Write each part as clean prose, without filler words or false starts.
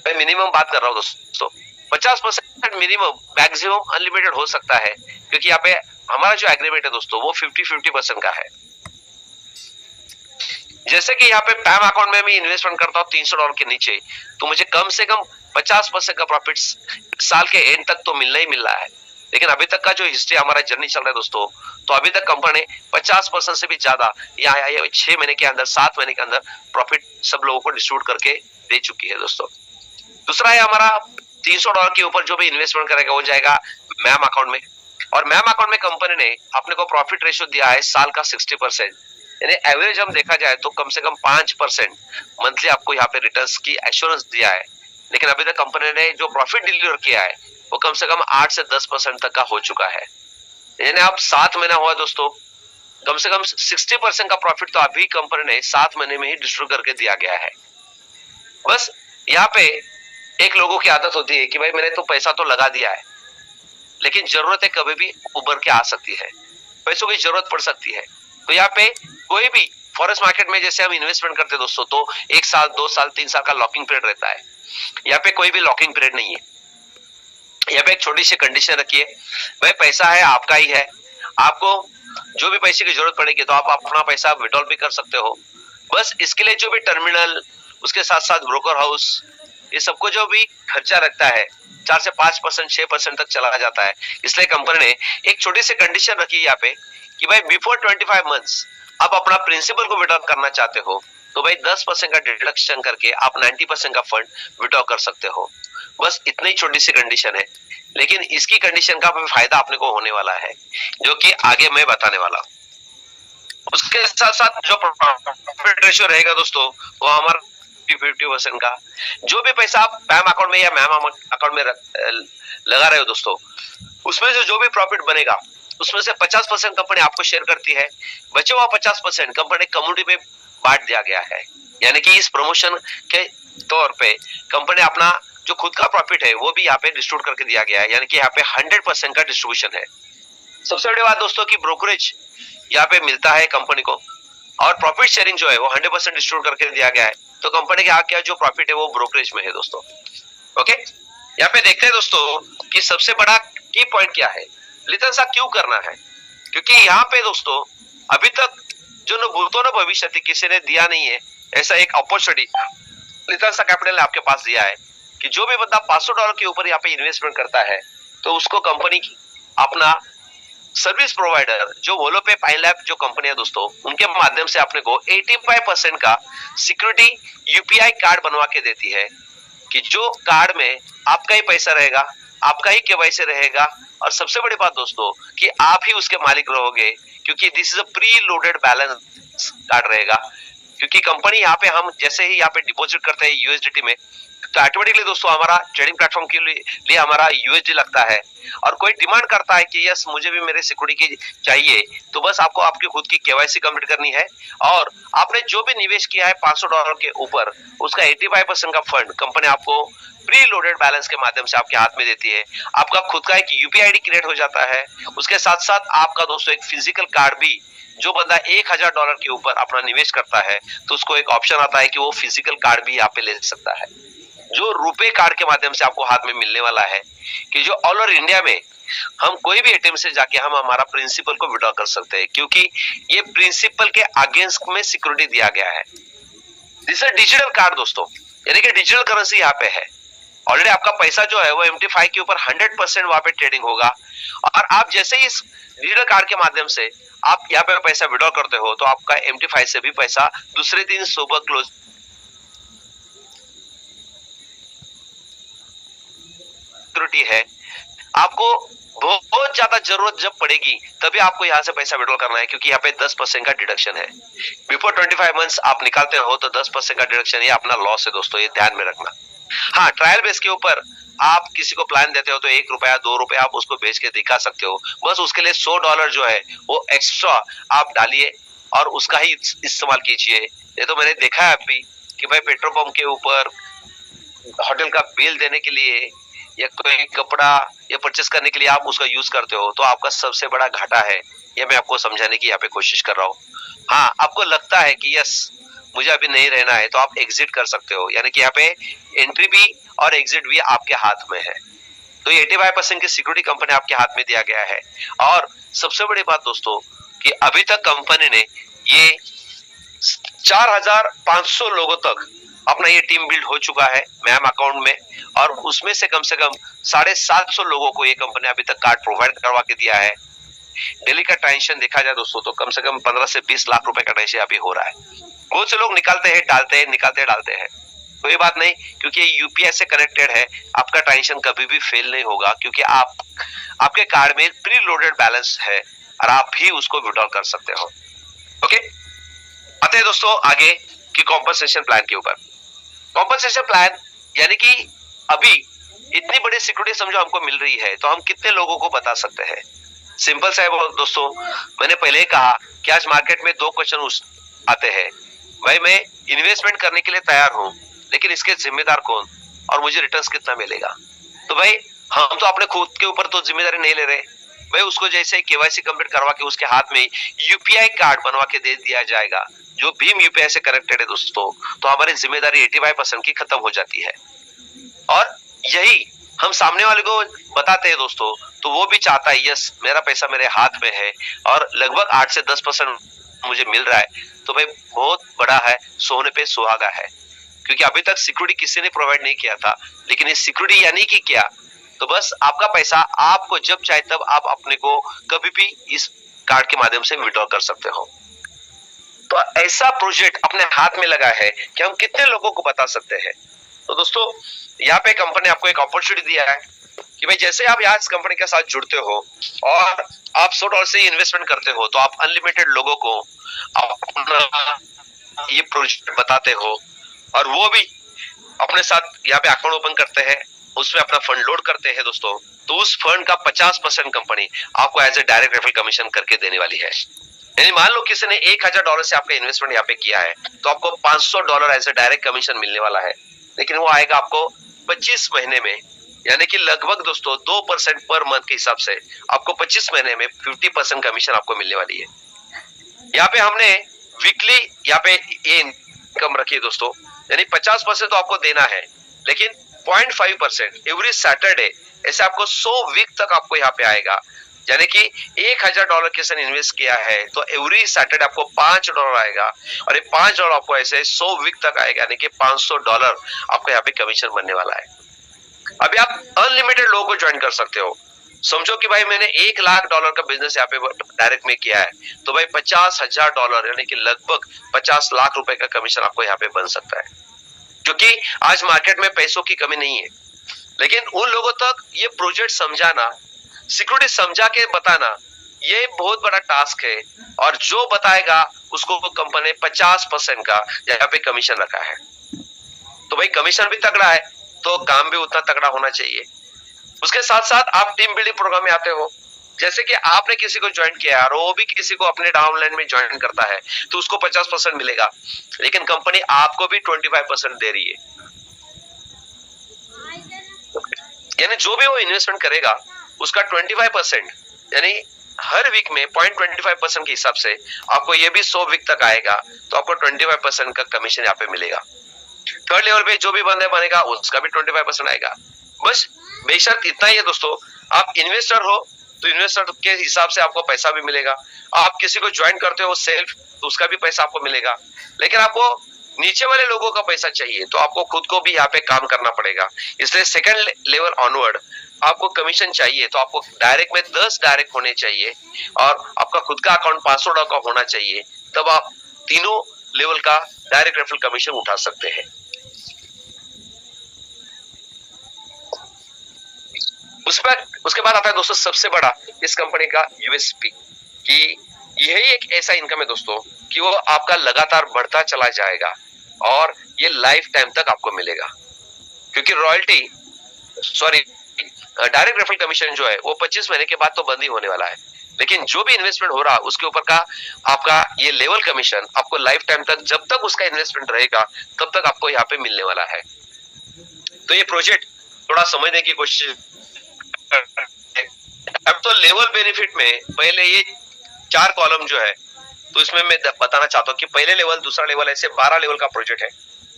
मैं मिनिमम बात कर रहा हूँ दोस्तों, 50% मिनिमम, मैक्सिमम अनलिमिटेड हो सकता है, क्योंकि यहाँ पे हमारा जो एग्रीमेंट है दोस्तों वो 50-50% का है। जैसे कि यहाँ पे पैम अकाउंट में मैं इन्वेस्टमेंट करता हूँ $300 के नीचे, तो मुझे कम से कम 50% का प्रॉफिट साल के एंड तक तो मिलना ही मिल रहा है। लेकिन अभी तक का जो हिस्ट्री हमारा जर्नी चल रहा है दोस्तों, तो अभी तक कंपनी 50% से भी ज्यादा या 6 महीने के अंदर, 7 महीने के अंदर प्रॉफिट सब लोगों को डिस्ट्रीब्यूट करके दे चुकी है दोस्तों। दूसरा है हमारा $300 के ऊपर जो भी इन्वेस्टमेंट करेगा वो जाएगा मैम अकाउंट में, और मैम अकाउंट में कंपनी ने अपने को प्रॉफिट रेशियो दिया है साल का 60%, यानी एवरेज हम देखा जाए तो कम से कम 5% मंथली आपको यहाँ पे रिटर्न्स की एश्योरेंस दिया है। लेकिन अभी तक कंपनी ने जो प्रॉफिट डिलीवर किया है वो कम से कम 8 से 10% तक का हो चुका है। यानी अब 7 महीना हुआ दोस्तों, कम से कम 60% का प्रॉफिट तो अभी कंपनी ने 7 महीने में ही डिस्ट्रीब्यूट करके दिया गया है। बस यहाँ पे एक लोगों की आदत होती है कि भाई मैंने तो पैसा तो लगा दिया है, लेकिन जरूरतें कभी भी उभर के आ सकती है, पैसों की जरूरत पड़ सकती है। तो यहाँ पे कोई भी फॉरेस्ट मार्केट में जैसे हम इन्वेस्टमेंट करते हैं दोस्तों, तो 1 साल 2 साल 3 साल का लॉकिंग पीरियड रहता है। यहाँ पे कोई भी लॉकिंग पीरियड नहीं है। यहाँ पे एक छोटी सी कंडीशन रखिए, भाई पैसा है आपका ही है, आपको जो भी पैसे की जरूरत पड़ेगी तो आप अपना पैसा विड्रॉल भी कर सकते हो। बस इसके लिए जो भी टर्मिनल, उसके साथ साथ ब्रोकर हाउस, ये सबको जो भी खर्चा रखता है 4 से 5%, 6% तक चला जाता है। इसलिए कंपनी ने एक छोटी सी कंडीशन रखी है यहाँ पे कि भाई बिफोर 25 मंथ्स आप अपना प्रिंसिपल को विड्रॉ करना चाहते हो तो भाई 10% का डिडक्शन करके आप 90% का फंड विड्रॉ कर सकते हो। बस इतनी छोटी सी कंडीशन है, लेकिन इसकी कंडीशन का भी फायदा आपने को होने वाला है, जो कि आगे मैं बताने वाला हूँ। उसके साथ साथ जो प्रॉफिट रेशियो रहेगा दोस्तों वो हमारा 50% का, जो भी पैसा आप पैम अकाउंट में या मैम अकाउंट में लगा रहे हो दोस्तों, उसमें से जो भी प्रॉफिट बनेगा उसमें से 50% कंपनी आपको शेयर करती है, बचे हुआ 50% कंपनी कम्युनिटी में बांट दिया गया है। यानी कि इस प्रमोशन के तौर पे कंपनी अपना जो खुद का प्रॉफिट है वो भी यहाँ पे डिस्ट्रीब्यूट करके दिया गया है, यानी कि यहाँ पे 100% का डिस्ट्रीब्यूशन है। सबसे बड़ी बात दोस्तों की ब्रोकरेज यहाँ पे मिलता है कंपनी को, और प्रॉफिट शेयरिंग जो है वो 100% डिस्ट्रीब्यूट करके दिया गया है। तो कंपनी के यहाँ क्या जो प्रॉफिट है वो ब्रोकरेज में है दोस्तों। ओके, यहाँ पे देखते हैं दोस्तों कि सबसे बड़ा की पॉइंट क्या है, लितनसा क्यों करना है, क्योंकि यहाँ पे दोस्तों अभी तक जो न भूतो न भविष्य किसी ने दिया नहीं है ऐसा एक अपॉर्चुनिटी लितनसा कैपिटल ने आपके पास दिया है कि जो भी बंदा $500 के ऊपर यहाँ पे इन्वेस्टमेंट करता है तो उसको कंपनी की अपना सर्विस प्रोवाइडर जो वोलो पे पाइलैब जो कंपनी है दोस्तों, उनके माध्यम से अपने को 85% का सिक्योरिटी यूपीआई कार्ड बनवा के देती है कि जो कार्ड में आपका ही पैसा रहेगा, आपका ही केवाईसी रहेगा, और सबसे बड़ी बात दोस्तों कि आप ही उसके मालिक रहोगे, क्योंकि this is a pre loaded balance card रहेगा। क्योंकि कंपनी यहाँ पे हम जैसे ही यहाँ पे डिपॉजिट करते हैं यूएसडीटी में, तो ऑटोमेटिकली दोस्तों हमारा ट्रेडिंग प्लेटफॉर्म के लिए हमारा यूएसडी लगता है, और कोई डिमांड करता है कि यस मुझे भी मेरे सिक्योरिटी की चाहिए, तो बस आपको आपकी खुद की केवाईसी कंप्लीट करनी है, और आपने जो भी निवेश किया है $500 के ऊपर उसका 85% का फंड कंपनी आपको प्री लोडेड बैलेंस के माध्यम से आपके हाथ में देती है। आपका खुद का एक यूपीआई आईडी क्रिएट हो जाता है। उसके साथ साथ आपका दोस्तों एक फिजिकल कार्ड भी, जो बंदा $1000 के ऊपर अपना निवेश करता है तो उसको एक ऑप्शन आता है कि वो फिजिकल कार्ड भी यहाँ पे ले सकता है, जो रुपए कार्ड के माध्यम से आपको हाथ में मिलने वाला है, कि जो ऑल ओवर इंडिया में हम कोई भी एटीएम से जाके हम हमारा प्रिंसिपल को विड्रॉ कर सकते हैं, क्योंकि ये प्रिंसिपल के अगेंस्ट में सिक्योरिटी दिया गया है। दिस डिजिटल कार्ड दोस्तों, यानी कि डिजिटल करेंसी यहाँ पे है। ऑलरेडी आपका पैसा जो है वो MT5 के ऊपर 100% वहां पे ट्रेडिंग होगा, और आप जैसे ही इस डिजिटल कार्ड के माध्यम से आप यहाँ पे पैसा विड्रॉ करते हो तो आपका MT5 से भी पैसा दूसरे दिन सुबह क्लोज सिक्योरिटी है। आपको बहुत ज्यादा जरूरत जब पड़ेगी तभी आपको यहाँ से पैसा विड्रॉ करना है, क्योंकि यहाँ पे 10% का डिडक्शन है। बिफोर 25 मंथ्स आप निकालते हो तो 10% का डिडक्शन, ये अपना लॉस है दोस्तों, ये ध्यान में रखना। हाँ, ट्रायल बेस के ऊपर आप किसी को प्लान देते हो तो ₹1 ₹2 आप उसको बेच के दिखा सकते हो, बस उसके लिए $100 जो है वो एक्स्ट्रा आप डालिए और उसका ही इस्तेमाल कीजिए। ये तो मैंने देखा है अभी कि भाई पेट्रोल पंप के ऊपर होटल का बिल देने के लिए या कोई कपड़ा या परचेस करने के लिए आप उसका यूज करते हो तो आपका सबसे बड़ा घाटा है। ये मैं आपको समझाने की यहाँ पे कोशिश कर रहा हूँ। हाँ, आपको लगता है कि यस मुझे अभी नहीं रहना है तो आप एग्जिट कर सकते हो, यानी कि यहाँ पे एंट्री भी और एग्जिट भी आपके हाथ में है। तो ये 85% की सिक्योरिटी कंपनी आपके हाथ में दिया गया है। और सबसे बड़ी बात दोस्तों कि अभी तक कंपनी ने ये 4500 लोगों तक अपना ये टीम बिल्ड हो चुका है मैम अकाउंट में, और उसमें से कम 750 लोगों को ये कंपनी अभी तक कार्ड प्रोवाइड करवा के दिया है। डेली का ट्रांजेक्शन देखा जाए दोस्तों तो कम से कम 15 से 20 लाख रुपए का ट्रांजेक्शन अभी हो रहा है। बहुत से लोग निकालते हैं, डालते हैं, निकालते हैं, डालते हैं, कोई बात नहीं, क्योंकि ये यूपीआई से कनेक्टेड है। आपका ट्रांजेक्शन कभी भी फेल नहीं होगा, क्योंकि आपके कार्ड में प्री लोडेड बैलेंस है और आप भी उसको विड्रॉ कर सकते हो। ओके, आते हैं दोस्तों आगे कि कॉम्पनसेशन प्लान के ऊपर। कॉम्पनसेशन प्लान यानी कि अभी इतनी बड़ी सिक्योरिटी समझो हमको मिल रही है, तो हम कितने लोगों को बता सकते हैं? सिंपल सा है दोस्तों, मैंने पहले ही कहा कि आज मार्केट में 2 क्वेश्चन आते हैं, भाई मैं इन्वेस्टमेंट करने के लिए तैयार हूं, लेकिन इसके जिम्मेदार कौन और मुझे रिटर्न्स कितना मिलेगा? तो भाई हम तो अपने खुद के ऊपर तो जिम्मेदारी नहीं ले रहे भाई, उसको जैसे केवाईसी कंप्लीट करवा के उसके हाथ में यूपीआई कार्ड बनवा के दे दिया जाएगा जो भीम यूपीआई से कनेक्टेड है दोस्तों, तो हमारी जिम्मेदारी 85% की खत्म हो जाती है। और यही हम सामने वाले को बताते हैं दोस्तों, तो वो भी चाहता है यस मेरा पैसा मेरे हाथ में है और लगभग 8 से 10% मुझे मिल रहा है, तो भाई बहुत बड़ा है, सोने पे सुहागा है। क्योंकि अभी तक सिक्योरिटी किसी ने प्रोवाइड नहीं किया था, लेकिन ये सिक्योरिटी यानी कि क्या, तो बस आपका पैसा आपको जब चाहे तब आप अपने को कभी भी इस कार्ड के माध्यम से विड्रॉ कर सकते हो। तो ऐसा प्रोजेक्ट अपने हाथ में लगा है कि हम कितने लोगों को बता सकते हैं। तो दोस्तों यहाँ पे कंपनी आपको एक अपॉर्चुनिटी दिया है कि भाई जैसे आप यहाँ इस कंपनी के साथ जुड़ते हो और आप $100 से इन्वेस्टमेंट करते हो, तो आप अनलिमिटेड लोगों को अपना ये प्रोजेक्ट बताते हो और वो भी अपने साथ यहाँ पे अकाउंट ओपन करते हैं, उसमें अपना फंड लोड करते हैं दोस्तों, तो उस फंड का 50% कंपनी आपको as a direct referral commission करके देने वाली है। यानी मान लो किसी ने $1000 से आपका इन्वेस्टमेंट यहाँ पे किया है, तो आपको $500 एज ए डायरेक्ट कमीशन मिलने वाला है, लेकिन वो आएगा आपको 25 महीने में, यानी कि लगभग दोस्तों 2% पर मंथ के हिसाब से आपको 25 महीने में 50% कमीशन आपको मिलने वाली है। यहाँ पे हमने वीकली यहाँ पे ये इनकम रखी है दोस्तों, यानी 50% तो आपको देना है, लेकिन 0.5% एवरी सैटरडे ऐसे आपको 100 वीक तक आपको यहाँ पे आएगा। यानी कि $1000 के साथ इन्वेस्ट किया है तो एवरी सैटरडे आपको $5 आएगा, और ये $5 आपको ऐसे 100 वीक तक आएगा, यानी कि $500 आपको यहाँ पे कमीशन बनने वाला है। अभी आप अनलिमिटेड लोगों को ज्वाइन कर सकते हो। समझो कि भाई मैंने $1 लाख का बिजनेस यहाँ पे डायरेक्ट में किया है, तो भाई $50,000 यानी कि लगभग 50 लाख रुपए का कमीशन आपको यहाँ पे बन सकता है। क्योंकि आज मार्केट में पैसों की कमी नहीं है, लेकिन उन लोगों तक ये प्रोजेक्ट समझाना, सिक्योरिटी समझा के बताना, ये बहुत बड़ा टास्क है। और जो बताएगा उसको कंपनी ने 50% का यहाँ पे कमीशन रखा है। तो भाई कमीशन भी तगड़ा है तो काम भी उतना तगड़ा होना चाहिए। उसके साथ साथ आप टीम बिल्डिंग प्रोग्राम में आते हो, जैसे कि आपने किसी को ज्वाइन किया और वो भी किसी को अपने डाउनलाइन में ज्वाइन करता है, तो उसको 50% मिलेगा, लेकिन कंपनी आपको भी 25% दे रही है। यानी जो भी वो इन्वेस्टमेंट करेगा उसका 25%, यानी हर वीक में 0.25% के हिसाब से आपको ये भी 100 वीक तक आएगा, तो आपको 25% का कमीशन यहाँ पे मिलेगा। थर्ड लेवल पे जो भी बंदे बनेगा उसका भी 25% आएगा। बस बेशर्त इतना ही है दोस्तों, आप इन्वेस्टर हो तो इन्वेस्टर के हिसाब से आपको पैसा भी मिलेगा, आप किसी को ज्वाइन करते हो सेल्फ तो उसका भी पैसा आपको मिलेगा। लेकिन आपको नीचे वाले लोगों का पैसा चाहिए तो आपको खुद को भी यहाँ पे काम करना पड़ेगा। इसलिए सेकंड लेवल ऑनवर्ड आपको कमीशन चाहिए तो आपको डायरेक्ट में 10 डायरेक्ट होने चाहिए और आपका खुद का अकाउंट $500 का होना चाहिए, तब आप तीनों लेवल का डायरेक्ट रेफरल कमीशन उठा सकते हैं। उसके बाद आता है दोस्तों सबसे बड़ा इस कंपनी का यूएसपी, कि यही एक ऐसा इनकम है दोस्तों कि वो आपका लगातार बढ़ता चला जाएगा और ये लाइफ टाइम तक आपको मिलेगा। क्योंकि डायरेक्ट रेफरल कमीशन जो है वो 25 महीने के बाद तो बंद ही होने वाला है, लेकिन जो भी इन्वेस्टमेंट हो रहा है उसके ऊपर का आपका ये लेवल कमीशन आपको लाइफ टाइम तक, जब तक उसका इन्वेस्टमेंट रहेगा तब तक आपको यहाँ पे मिलने वाला है। तो ये प्रोजेक्ट थोड़ा समझने की कोशिश। अब तो लेवल बेनिफिट में पहले ये 4 कॉलम जो है, तो इसमें मैं बताना चाहता हूँ कि पहले लेवल, दूसरा लेवल, ऐसे 12 लेवल का प्रोजेक्ट है।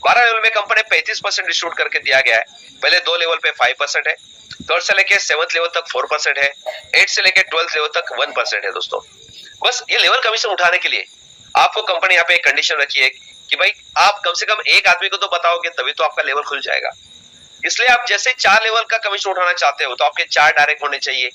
12 लेवल में कंपनी 35% डिस्ट्रीब्यूट करके दिया गया है, पहले 2 लेवल पे 5% है, 3rd से लेके 7th लेवल तक 4% है, 8 से लेके 12th लेवल तक 1% है दोस्तों। बस ये लेवल कमीशन उठाने के लिए आपको कंपनी यहाँ पे एक कंडीशन रखी है कि भाई आप कम से कम एक आदमी को तो बताओगे तभी तो आपका लेवल खुल जाएगा। इसलिए आप जैसे 4 लेवल का कमीशन उठाना चाहते हो तो आपके 4 डायरेक्ट होने चाहिए,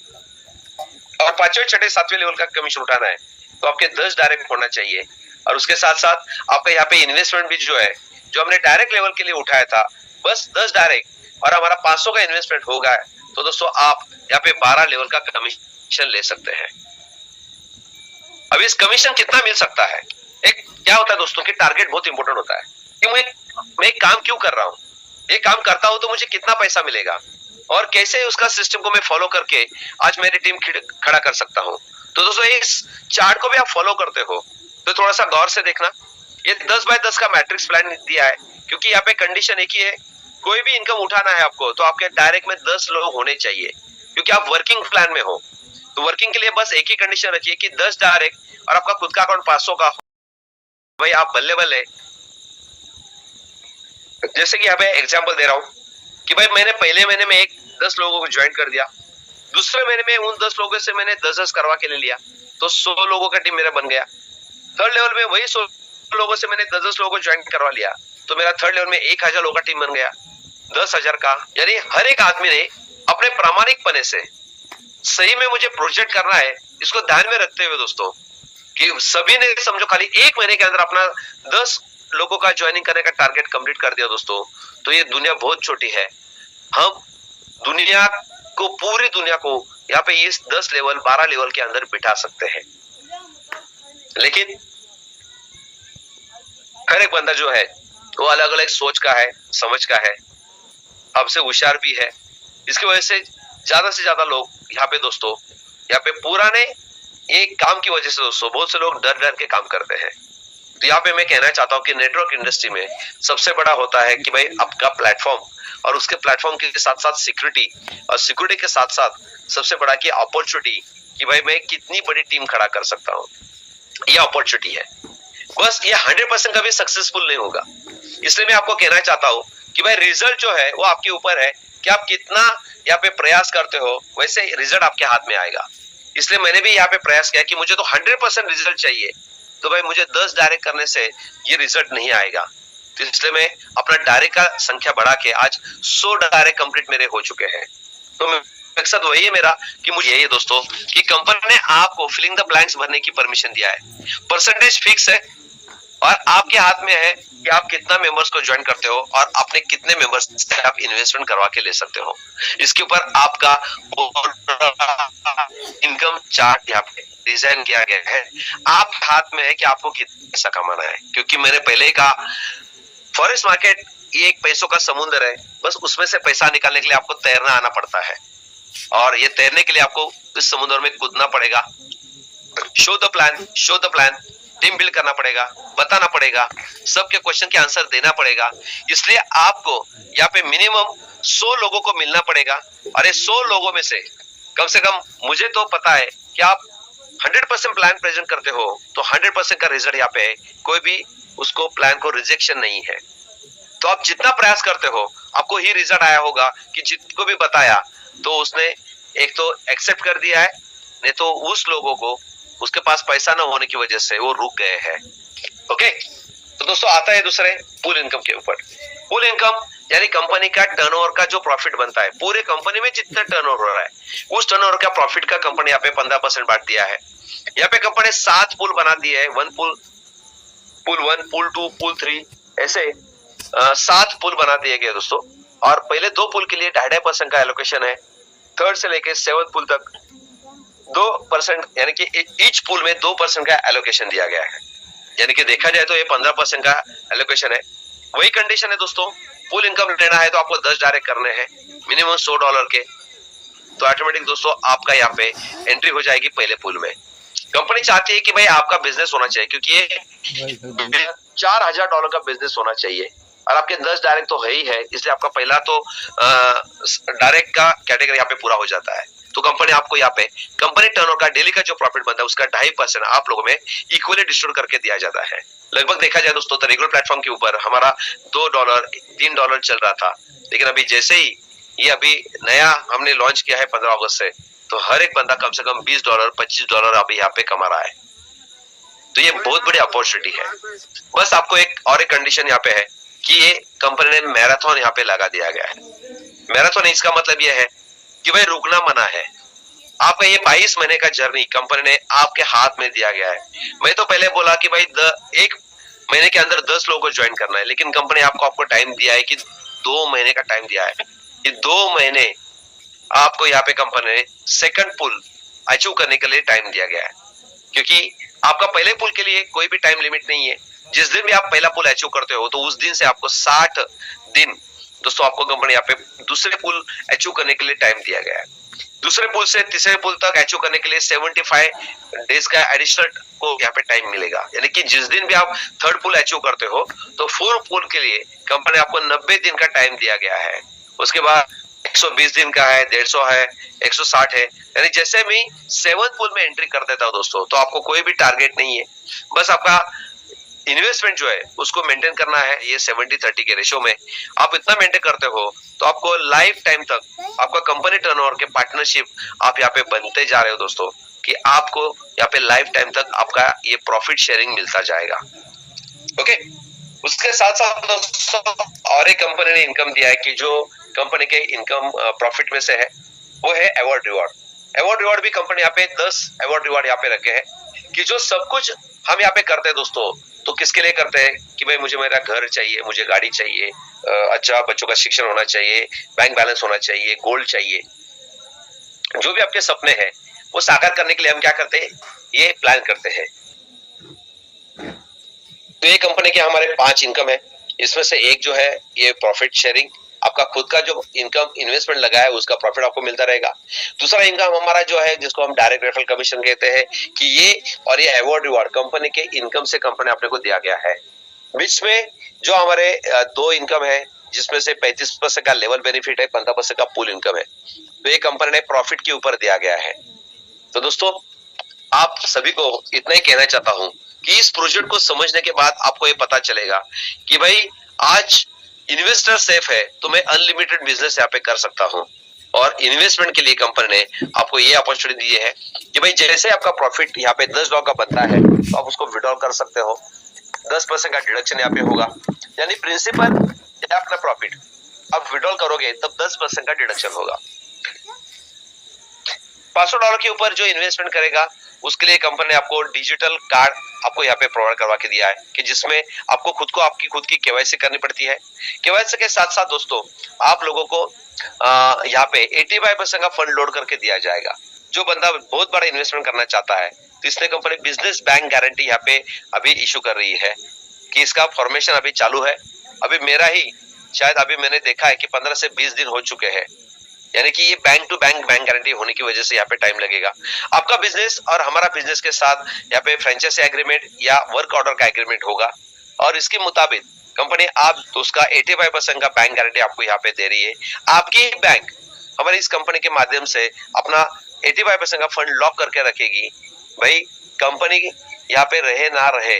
और 5वें 6ठे 7वें लेवल का कमीशन उठाना है तो आपके 10 डायरेक्ट होना चाहिए। और उसके साथ साथ आपका यहाँ पे इन्वेस्टमेंट भी जो है, जो हमने डायरेक्ट लेवल के लिए उठाया था बस 10 डायरेक्ट और हमारा 500 का इन्वेस्टमेंट होगा, तो दोस्तों आप यहाँ पे 12 लेवल का कमीशन ले सकते हैं। अब इस कमीशन कितना मिल सकता है, एक क्या होता है दोस्तों कि टारगेट बहुत इंपॉर्टेंट होता है कि मैं एक काम क्यों कर रहा हूं, ये काम करता हूं तो मुझे कितना पैसा मिलेगा और कैसे उसका सिस्टम को मैं फॉलो करके आज मेरी टीम खड़ा कर सकता हूं। तो दोस्तों इस चार्ट को भी आप फॉलो करते हो तो थोड़ा सा गौर से देखना। ये 10 बाय 10 का मैट्रिक्स प्लान दिया है क्योंकि यहाँ पे कंडीशन एक ही है, कोई भी इनकम उठाना है आपको तो आपके डायरेक्ट में 10 लोग होने चाहिए क्योंकि आप वर्किंग प्लान में हो। तो वर्किंग के लिए बस एक ही कंडीशन रखिए कि 10 डायरेक्ट और आपका खुद का अकाउंट 500 का हो, भाई आप बल्ले बल्ले। जैसे कि यहाँ पे एग्जांपल दे रहा हूँ कि भाई मैंने पहले महीने में 10 लोगों को ज्वाइन कर दिया, दूसरे महीने में उन 10 लोगों से मैंने 10-10 करवा के ले लिया तो 100 लोगों का टीम मेरा बन गया। 3rd लेवल में वही 100 लोगों से मैंने 10-10 लोगों को ज्वाइन करवा लिया तो मेरा 3rd लेवल में 1000 लोगों का टीम बन गया, 10,000 का। यानी हर एक आदमी ने अपने प्रामाणिकपने से सही में मुझे प्रोजेक्ट करना है, इसको ध्यान में रखते हुए दोस्तों कि सभी ने समझो खाली 1 महीने के अंदर अपना 10 लोगों का ज्वाइनिंग करने का टारगेट कंप्लीट कर दिया दोस्तों, तो ये दुनिया बहुत छोटी है। हम दुनिया को, पूरी दुनिया को यहाँ पे इस 10 लेवल 12 लेवल के अंदर बिठा सकते हैं। लेकिन हर एक बंदा जो है वो अलग अलग सोच का है, समझ का है, हमसे होशियार भी है। इसकी वजह से ज्यादा लोग यहाँ पे दोस्तों, यहाँ पे पुराने एक काम की वजह से दोस्तों बहुत से लोग डर डर के काम करते हैं। तो यहाँ पे मैं कहना चाहता हूँ कि नेटवर्क इंडस्ट्री में सबसे बड़ा होता है कि भाई आपका प्लेटफॉर्म और उसके प्लेटफॉर्म के साथ साथ सिक्योरिटी, और सिक्योरिटी के साथ साथ सबसे बड़ा की अपॉर्चुनिटी कि भाई मैं कितनी बड़ी टीम खड़ा कर सकता हूँ, ये अपॉर्चुनिटी है। बस ये 100% कभी सक्सेसफुल नहीं होगा। इसलिए मैं आपको कहना चाहता हूँ कि भाई रिजल्ट जो है वो आपके ऊपर है कि आप कितना यहाँ पे प्रयास करते हो, वैसे रिजल्ट आपके हाथ में आएगा। इसलिए मैंने भी यहाँ पे प्रयास किया कि मुझे तो 100% रिजल्ट चाहिए, तो भाई मुझे 10 डायरेक्ट करने से ये रिजल्ट नहीं आएगा। तो इसलिए मैं अपना डायरेक्ट का संख्या बढ़ा के आज 100 डायरेक्ट कंप्लीट मेरे हो चुके हैं। तो मकसद वही है मेरा कि मुझे यही है दोस्तों कि कंपनी ने आपको फिलिंग द ब्लैंक्स भरने की परमिशन दिया है, परसेंटेज फिक्स है और आपके हाथ में है कि आप कितना मेंबर्स को ज्वाइन करते हो और अपने कितने मेंबर्स से आप इन्वेस्टमेंट करवा के ले सकते हो। इसके ऊपर आपका इनकम चार्ट यहाँ पे डिजाइन किया गया है। आप हाथ में है कि आपको कितना पैसा कमाना है, क्योंकि मैंने पहले ही कहा फॉरेक्स मार्केट ये एक पैसों का समुद्र है, बस उसमें से पैसा निकालने के लिए आपको तैरना आना पड़ता है और ये तैरने के लिए आपको इस समुद्र में कूदना पड़ेगा। Show the plan, team build करना पड़ेगा, बताना पड़ेगा, सबके क्वेश्चन के आंसर देना पड़ेगा। इसलिए आपको यहाँ पे मिनिमम 100 लोगों को मिलना पड़ेगा और ये 100 लोगों में से कम मुझे तो पता है कि आप 100% प्लान प्रेजेंट करते हो तो 100% का रिजल्ट यहाँ पे है, कोई भी उसको प्लान को रिजेक्शन नहीं है। तो आप जितना प्रयास करते हो आपको ही रिजल्ट आया होगा कि जिसको भी बताया तो उसने एक तो एक्सेप्ट कर दिया है, नहीं तो उस लोगों को उसके पास पैसा ना होने की वजह से वो रुक गए हैं। ओके, तो दोस्तों आता है दूसरे पूल इनकम के ऊपर। पूल इनकम यानी कंपनी का टर्नओवर का जो प्रॉफिट बनता है, पूरे कंपनी में जितना टर्नओवर हो रहा है उस टर्नओवर का प्रॉफिट का कंपनी यहाँ पे 15% बांट दिया है। यहाँ पे कंपनी 7 पूल बना दिए है, पूल 1, पूल 2, पूल 3, ऐसे 7 पूल बना दिए गए दोस्तों। और पहले 2 पूल के लिए 2.5% का एलोकेशन है, 3rd से लेके 7th पूल तक 2%, यानी कि ईच पूल में 2% का एलोकेशन दिया गया है। यानी कि देखा जाए तो ये 15% का एलोकेशन है। वही कंडीशन है दोस्तों, पूल इनकम लेना है तो आपको 10 डायरेक्ट करने हैं मिनिमम $100 के, तो ऑटोमेटिक दोस्तों आपका यहाँ पे एंट्री हो जाएगी पहले पूल में। कंपनी चाहती है कि भाई आपका बिजनेस होना चाहिए, क्योंकि ये $4,000 का बिजनेस होना चाहिए और आपके 10 डायरेक्ट तो है ही है, इसलिए आपका पहला तो डायरेक्ट का कैटेगरी यहाँ पे पूरा हो जाता है। तो कंपनी आपको यहाँ पे कंपनी टर्नओवर का डेली का जो प्रॉफिट बनता है उसका 2.5% आप लोगों में इक्वली डिस्ट्रीब्यूट करके दिया जाता है। लगभग देखा जाए दोस्तों तो रेगुलर प्लेटफॉर्म के ऊपर हमारा $2 $3 चल रहा था, लेकिन अभी जैसे ही ये अभी नया हमने लॉन्च किया है 15 अगस्त से, तो हर एक बंदा कम से कम $20 $25 अभी यहाँ पे कमा रहा है। तो ये बहुत बड़ी अपॉर्चुनिटी है। बस आपको एक और एक कंडीशन यहाँ पे है कि ये कंपनी ने मैराथन यहाँ पे लगा दिया गया है। मैराथन इसका मतलब ये है कि भाई रुकना मना है। आपका ये 22 महीने का जर्नी कंपनी ने आपके हाथ में दिया गया है। मैं तो पहले बोला कि भाई एक महीने के अंदर 10 लोगों को ज्वाइन करना है, लेकिन कंपनी आपको टाइम दिया है कि 2 महीने का टाइम दिया है। ये 2 महीने आपको यहाँ पे कंपनी ने सेकंड पुल अचीव करने के लिए टाइम दिया गया है, क्योंकि आपका पहले पुल के लिए कोई भी टाइम लिमिट नहीं है। जिस दिन भी आप पहला पुल अचीव करते हो तो उस दिन से आपको 60 दिन दोस्तों आपको कंपनी यहाँ पे दूसरे पुल अचीव करने के लिए टाइम दिया गया है। दूसरे पुल से तीसरे पुल तक अचीव करने के लिए 75 डेज का एडिशनल को यहाँ पे टाइम मिलेगा। यानी कि जिस दिन भी आप थर्ड पुल अचीव करते हो तो फोर्थ पुल के लिए कंपनी आपको 90 दिन का टाइम दिया गया है। उसके बाद 120 दिन का है, 150 है, 160 है। यानी जैसे मैं 7th पुल में एंट्री कर देता हूं दोस्तों, तो आपको कोई भी टारगेट नहीं है, बस आपका इन्वेस्टमेंट जो है उसको मेंटेन करना है। ये 70-30 के रेशियो में आप इतना मेंटेन करते हो तो आपको लाइफ टाइम तक आपका कंपनी टर्नओवर के पार्टनरशिप आप यहाँ पे बनते जा रहे हो दोस्तों, कि आपको यहाँ पे लाइफ टाइम तक आपका ये प्रॉफिट शेयरिंग मिलता जाएगा। ओके, उसके साथ साथ दोस्तों और एक कंपनी ने इनकम दिया है कि जो कंपनी के इनकम प्रॉफिट में से है वो है अवार्ड रिवॉर्ड। अवार्ड रिवॉर्ड भी कंपनी यहाँ पे 10 अवार्ड रिवॉर्ड यहाँ पे रखे हैं कि जो सब कुछ हम यहाँ पे करते हैं दोस्तों, तो किसके लिए करते हैं कि भाई मुझे मेरा घर चाहिए, मुझे गाड़ी चाहिए, अच्छा बच्चों का शिक्षण होना चाहिए, बैंक बैलेंस होना चाहिए, गोल्ड चाहिए, जो भी आपके सपने हैं वो साकार करने के लिए हम क्या करते हैं, ये प्लान करते हैं। तो ये कंपनी के हमारे 5 इनकम है। इसमें से एक जो है ये प्रॉफिट शेयरिंग, आपका खुद का जो इनकम इन्वेस्टमेंट लगा है उसका प्रॉफिट आपको मिलता रहेगा। दूसरा इनकम हमारा जो है जिसको हम डायरेक्ट रेफरल कमीशन कहते हैं कि ये और ये अवार्ड रिवॉर्ड कंपनी के इनकम से कंपनी अपने को दिया गया है। बीच में जो हमारे 2 इनकम है जिसमें से 35% का लेवल बेनिफिट है, 15% का पूल इनकम है, तो ये कंपनी ने प्रॉफिट के ऊपर दिया गया है। तो दोस्तों आप सभी को इतना ही कहना चाहता हूं कि इस प्रोजेक्ट को समझने के बाद आपको ये पता चलेगा कि भाई आज इन्वेस्टर सेफ है तो मैं अनलिमिटेड बिजनेस यहाँ पे कर सकता हूँ। और इन्वेस्टमेंट के लिए कंपनी ने आपको ये अपॉर्चुनिटी दी है कि भाई जैसे आपका प्रॉफिट यहाँ पे $10 का बनता है तो आप उसको विड्रॉ कर सकते हो, 10% का डिडक्शन यहाँ पे होगा। यानी प्रिंसिपल या अपना प्रॉफिट आप विड्रॉ करोगे तब 10% का डिडक्शन होगा। $500 के ऊपर जो इन्वेस्टमेंट करेगा उसके लिए कंपनी ने आपको डिजिटल कार्ड आपको यहाँ पे प्रोवाइड करवा के दिया है कि जिसमें आपको आपकी खुद की केवाईसी करनी पड़ती है। केवाईसी के साथ साथ दोस्तों आप लोगों को यहाँ पे 85% का फंड लोड करके दिया जाएगा। जो बंदा बहुत बड़ा इन्वेस्टमेंट करना चाहता है तो इसलिए कंपनी बिजनेस बैंक गारंटी यहाँ पे अभी इशू कर रही है कि इसका फॉर्मेशन अभी चालू है। अभी मेरा ही शायद अभी मैंने देखा है कि 15 से 20 दिन हो चुके हैं। यानी कि ये बैंक टू बैंक गारंटी होने की वजह से यहाँ पे टाइम लगेगा। आपका बिजनेस और हमारा बिजनेस के साथ यहाँ पे फ्रेंचाइजी एग्रीमेंट या वर्क ऑर्डर का एग्रीमेंट होगा और इसके मुताबिक कंपनी आप तो उसका 85% का बैंक गारंटी आपको यहाँ पे दे रही है। आपकी बैंक हमारी इस कंपनी के माध्यम से अपना 85% का फंड लॉक करके रखेगी। भाई कंपनी यहाँ पे रहे ना रहे,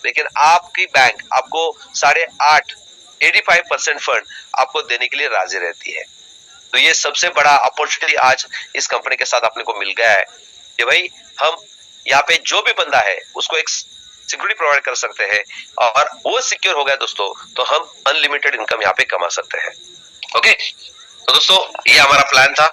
लेकिन आपकी बैंक आपको 8.5 85% फंड आपको देने के लिए राजी रहती है। तो ये सबसे बड़ा अपॉर्चुनिटी आज इस कंपनी के साथ अपने को मिल गया है कि भाई हम यहाँ पे जो भी बंदा है उसको एक सिक्योरिटी प्रोवाइड कर सकते हैं और वो सिक्योर हो गया दोस्तों तो हम अनलिमिटेड इनकम यहाँ पे कमा सकते हैं। ओके, तो दोस्तों ये हमारा प्लान था।